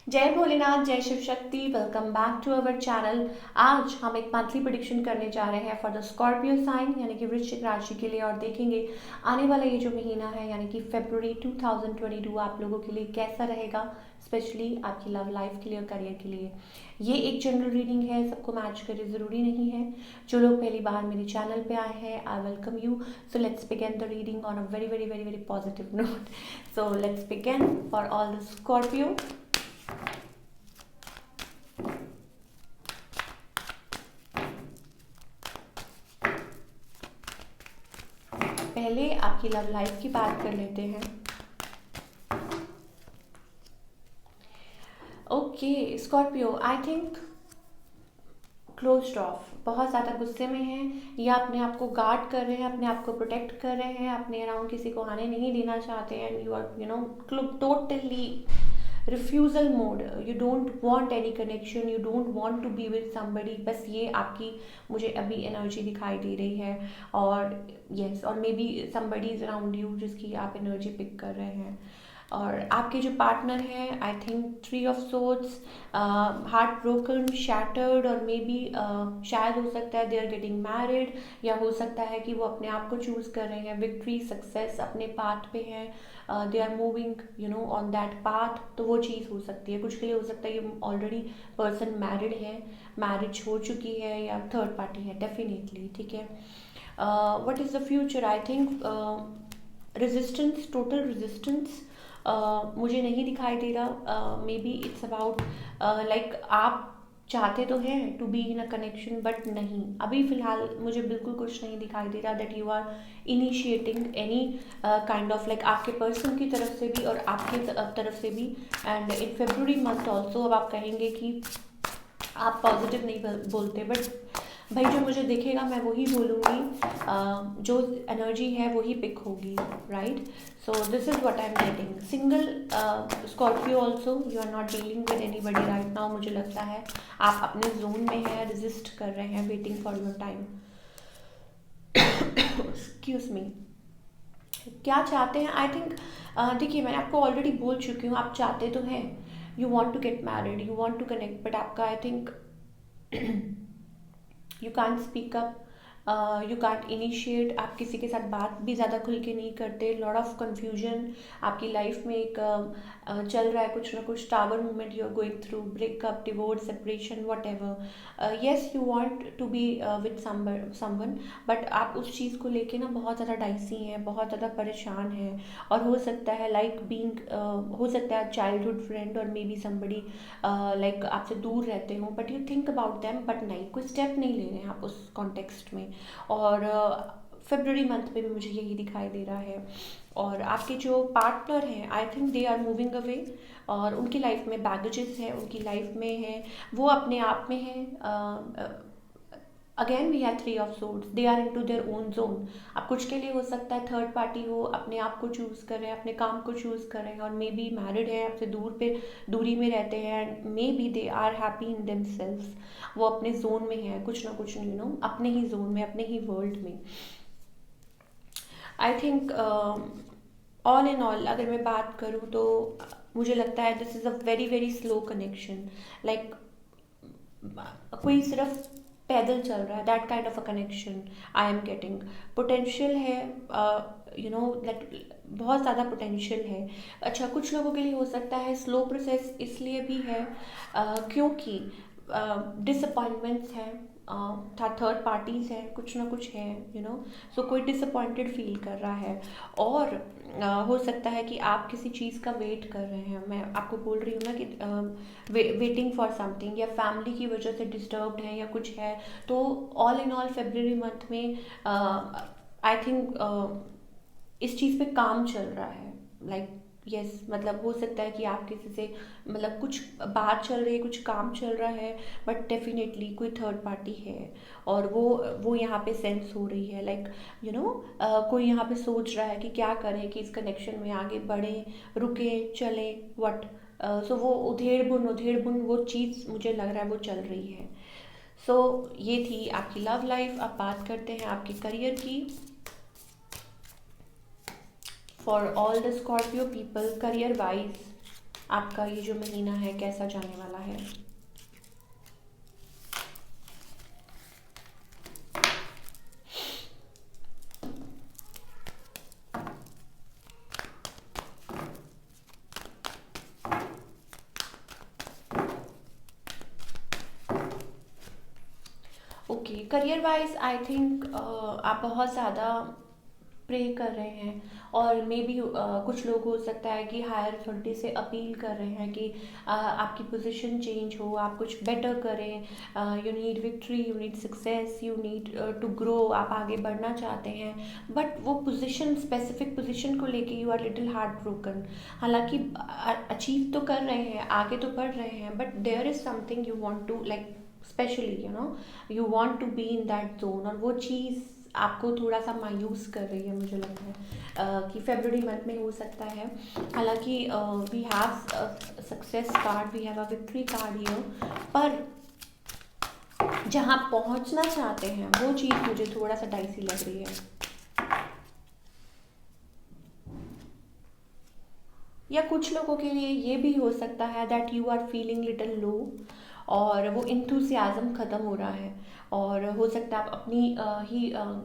जय भोलेनाथ, जय Shiv Shakti. Welcome back to our channel. आज हम एक मंथली प्रेडिक्शन करने जा रहे हैं फॉर द स्कॉर्पियो साइन यानी कि वृश्चिक राशि के लिए, और देखेंगे आने वाला ये जो महीना है यानी कि फरवरी 2022 आप लोगों के लिए कैसा रहेगा, स्पेशली आपकी लव लाइफ के लिए और करियर के लिए। ये एक जनरल रीडिंग है, सबको मैच करे ज़रूरी नहीं है। जो लोग पहली बार मेरे चैनल पे आए हैं, I welcome you. So let's begin the reading on a very very very very positive note. So let's begin for all the Scorpio. पहले आपकी लव लाइफ की बात कर लेते हैं। Okay Scorpio, I think closed of, बहुत ज़्यादा गुस्से में हैं या अपने आप को गार्ड कर रहे हैं, अपने आप को प्रोटेक्ट कर रहे हैं, अपने अराउंड किसी को आने नहीं देना चाहते हैं। And you are totally refusal mode. You don't want any connection, you don't want to be with somebody. बस ये आपकी मुझे अभी एनर्जी दिखाई दे रही है। और यस, और may be somebody is around you जिसकी आप एनर्जी पिक कर रहे हैं। और आपके जो पार्टनर हैं, I think 3 of swords, heart broken, shattered, और मे बी शायद हो सकता है दे आर गेटिंग मैरिड, या हो सकता है कि वो अपने आप को चूज़ कर रहे हैं, विक्ट्री सक्सेस अपने पाथ पे हैं, they are moving on that path. तो वो चीज़ हो सकती है, कुछ के लिए हो सकता है ये ऑलरेडी पर्सन मैरिड है, मैरिज हो चुकी है, या थर्ड पार्टी है डेफिनेटली। ठीक है, what is the future? I think resistance, total resistance मुझे नहीं दिखाई दे रहा। Maybe it's about like आप चाहते तो हैं to be in a connection, but नहीं, अभी फ़िलहाल मुझे बिल्कुल कुछ नहीं दिखाई दे रहा that you are initiating any kind of like, आपके पर्सन की तरफ से भी और आपकी तरफ से भी। And in February month also, अब आप कहेंगे कि आप पॉजिटिव नहीं बोलते, बट भाई जो मुझे दिखेगा मैं वही बोलूँगी, जो एनर्जी है वही पिक होगी, right? So this is what I am getting. Single Scorpio also, you are not dealing with anybody right now. मुझे लगता है आप अपने जोन में हैं, रेजिस्ट कर रहे हैं, waiting for your time. Excuse me. क्या चाहते हैं? आई थिंक देखिए, मैंने आपको ऑलरेडी बोल चुकी हूँ, आप चाहते तो हैं, you want to get married, you want to connect, but आपका I think you can't speak up, you can't initiate. आप किसी के साथ बात भी ज़्यादा खुल के नहीं करते। लॉट ऑफ कन्फ्यूजन आपकी लाइफ में एक चल रहा है, कुछ ना कुछ tower movement you are going through, breakup, divorce, separation, whatever. Yes, you want to be with someone, but आप उस चीज़ को लेके ना बहुत ज़्यादा डाइसी हैं, बहुत ज़्यादा परेशान हैं। और हो सकता है लाइक बीइंग, हो सकता है चाइल्डहुड फ्रेंड और मे बी समबडी लाइक आपसे दूर रहते हो, but you think about them, but नहीं, कोई स्टेप नहीं ले रहे हैं आप उस कॉन्टेक्स्ट में। और फरवरी मंथ में भी मुझे यही दिखाई दे रहा है। और आपके जो पार्टनर हैं, I think they are moving away, और उनकी लाइफ में बैगेजेस हैं, उनकी लाइफ में है, वो अपने आप में हैं। Again we have 3 of swords, they are into their own zone. अब कुछ के लिए हो सकता है थर्ड पार्टी हो, अपने आप को चूज़ कर रहे हैं, अपने काम को चूज़ कर रहे हैं, और मे बी मैरिड है, आपसे दूरी में रहते हैं, and maybe they are happy in themself. वो अपने जोन में है, कुछ ना कुछ अपने ही जोन में, अपने ही वर्ल्ड में। I think all in all अगर मैं बात करूँ तो मुझे लगता है this is a very very slow connection. Like कोई सिर्फ पैदल चल रहा है, that kind of a connection I am getting. Potential है, लाइक बहुत ज़्यादा पोटेंशियल है। अच्छा, कुछ लोगों के लिए हो सकता है स्लो प्रोसेस इसलिए भी है क्योंकि डिसअपॉइंटमेंट्स हैं, थर्ड पार्टीज हैं, कुछ ना कुछ है, सो कोई डिसअपॉइंटेड फील कर रहा है। और हो सकता है कि आप किसी चीज़ का वेट कर रहे हैं। मैं आपको बोल रही हूँ ना कि वेटिंग फॉर समथिंग, या फैमिली की वजह से डिस्टर्ब्ड है या कुछ है। तो all in all February month में आई थिंक इस चीज़ पे काम चल रहा है। लाइक यस, मतलब हो सकता है कि आप किसी से, मतलब कुछ बात चल रही है, कुछ काम चल रहा है, बट डेफिनेटली कोई थर्ड पार्टी है। और वो यहाँ पे सेंस हो रही है, लाइक कोई यहाँ पे सोच रहा है कि क्या करें, कि इस कनेक्शन में आगे बढ़े, रुके, चले, वट। सो वो उधेड़ बुन वो चीज़ मुझे लग रहा है वो चल रही है। सो ये थी आपकी लव लाइफ। अब बात करते हैं आपके करियर की। For all the Scorpio people, career wise आपका ये जो महीना है कैसा जाने वाला है। Okay, career wise I think आप बहुत ज़्यादा प्रे कर रहे हैं, और मे बी कुछ लोग हो सकता है कि हायर अथॉरिटी से अपील कर रहे हैं कि आपकी पोजीशन चेंज हो, आप कुछ बेटर करें। You need victory, you need success, you need to grow, आप आगे बढ़ना चाहते हैं, बट वो पोजीशन, स्पेसिफिक पोजीशन को लेके you are little heart broken. हालांकि अचीव तो कर रहे हैं, आगे तो बढ़ रहे हैं, but there is something you want to like, specially you want to be in that zone, और वो चीज़ आपको थोड़ा सा मायूस कर रही है, मुझे लगता है कि फेब्रुवरी मंथ में हो सकता है। हालांकि we have success card, we have a victory card here, पर जहाँ पहुँचना चाहते हैं वो चीज़ मुझे थोड़ा सा डाइसी लग रही है। या कुछ लोगों के लिए ये भी हो सकता है that you are feeling little low, और वो इंथुसियाज़म ख़त्म हो रहा है, और हो सकता है आप अपनी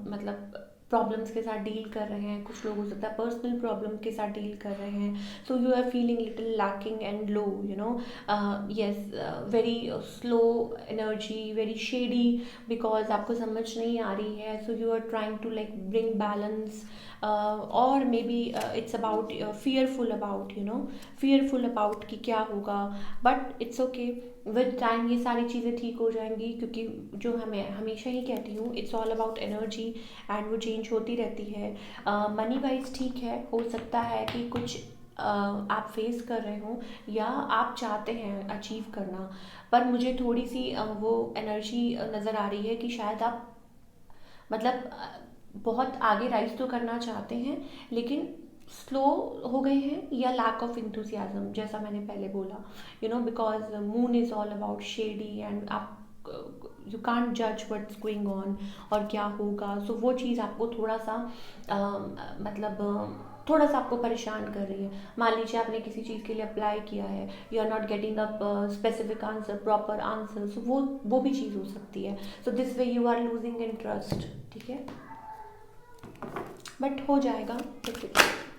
मतलब प्रॉब्लम्स के साथ डील कर रहे हैं। कुछ लोग हो सकता है पर्सनल प्रॉब्लम के साथ डील कर रहे हैं, so you are feeling little lacking and low, yes, very slow energy, very shady, because आपको समझ नहीं आ रही है, so you are trying to like bring balance, और maybe it's about fearful about कि क्या होगा, but it's okay, with time ये सारी चीज़ें ठीक हो जाएंगी, क्योंकि जो हमें हमेशा ही कहती हूँ, it's all about energy, and वो चेंज होती रहती है। मनी वाइज ठीक है, हो सकता है कि कुछ आप फेस कर रहे हो या आप चाहते हैं अचीव करना, पर मुझे थोड़ी सी वो एनर्जी नज़र आ रही है कि शायद आप मतलब बहुत आगे राइज तो करना चाहते हैं, लेकिन स्लो हो गए हैं, या लैक ऑफ इंथुसियाज्म, जैसा मैंने पहले बोला, because moon is all about shady, and आप यू कांट जज व्हाट्स गोइंग ऑन और क्या होगा, सो वो चीज़ आपको थोड़ा सा थोड़ा सा आपको परेशान कर रही है। मान लीजिए आपने किसी चीज़ के लिए अप्लाई किया है, you are not getting up specific answer, proper answer, so वो भी चीज़ हो सकती है, so this way you are losing interest, ठीक है, बट हो जाएगा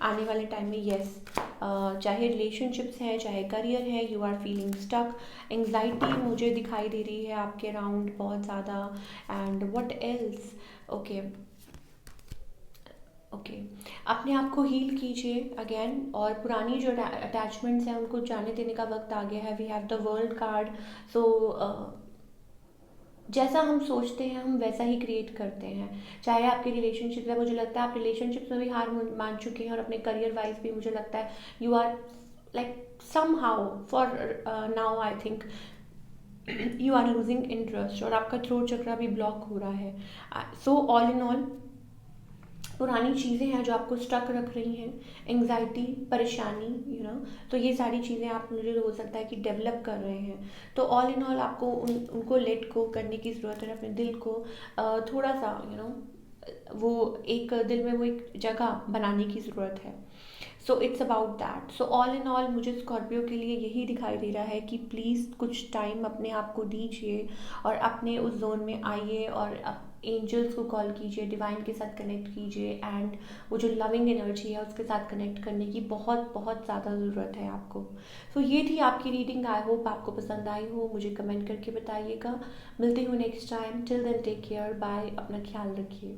आने वाले टाइम में। यस, चाहे रिलेशनशिप्स है, चाहे करियर है, you are feeling stuck, anxiety मुझे दिखाई दे रही है आपके अराउंड बहुत ज़्यादा, and what else. Okay, okay, अपने आप को हील कीजिए अगेन, और पुरानी जो अटैचमेंट्स हैं उनको जाने देने का वक्त आ गया है। We have the world card, so जैसा हम सोचते हैं हम वैसा ही क्रिएट करते हैं। चाहे आपके रिलेशनशिप है, मुझे लगता है आप रिलेशनशिप्स में भी हार मान चुके हैं, और अपने करियर वाइज भी मुझे लगता है you are like somehow for now I think you are losing interest, और आपका थ्रोट चक्रा भी ब्लॉक हो रहा है। सो ऑल इन ऑल पुरानी चीज़ें हैं जो आपको स्टक रख रही हैं, एंग्जाइटी, परेशानी, तो ये सारी चीज़ें आप मुझे हो सकता है कि डेवलप कर रहे हैं। तो ऑल इन ऑल आपको उनको लेट गो करने की ज़रूरत है, अपने दिल को थोड़ा सा वो एक दिल में वो एक जगह बनाने की ज़रूरत है। So it's about that. So all in all मुझे स्कॉर्पियो के लिए यही दिखाई दे रहा है कि प्लीज़ कुछ टाइम अपने आप को दीजिए, और अपने उस जोन में आइए, और एंजल्स को कॉल कीजिए, डिवाइन के साथ कनेक्ट कीजिए, एंड वो जो लविंग एनर्जी है उसके साथ कनेक्ट करने की बहुत बहुत ज़्यादा ज़रूरत है आपको। सो ये थी आपकी रीडिंग, आई होप आपको पसंद आई हो, मुझे कमेंट करके बताइएगा। मिलते हूँ next time, till then take care, bye, अपना ख्याल रखिए।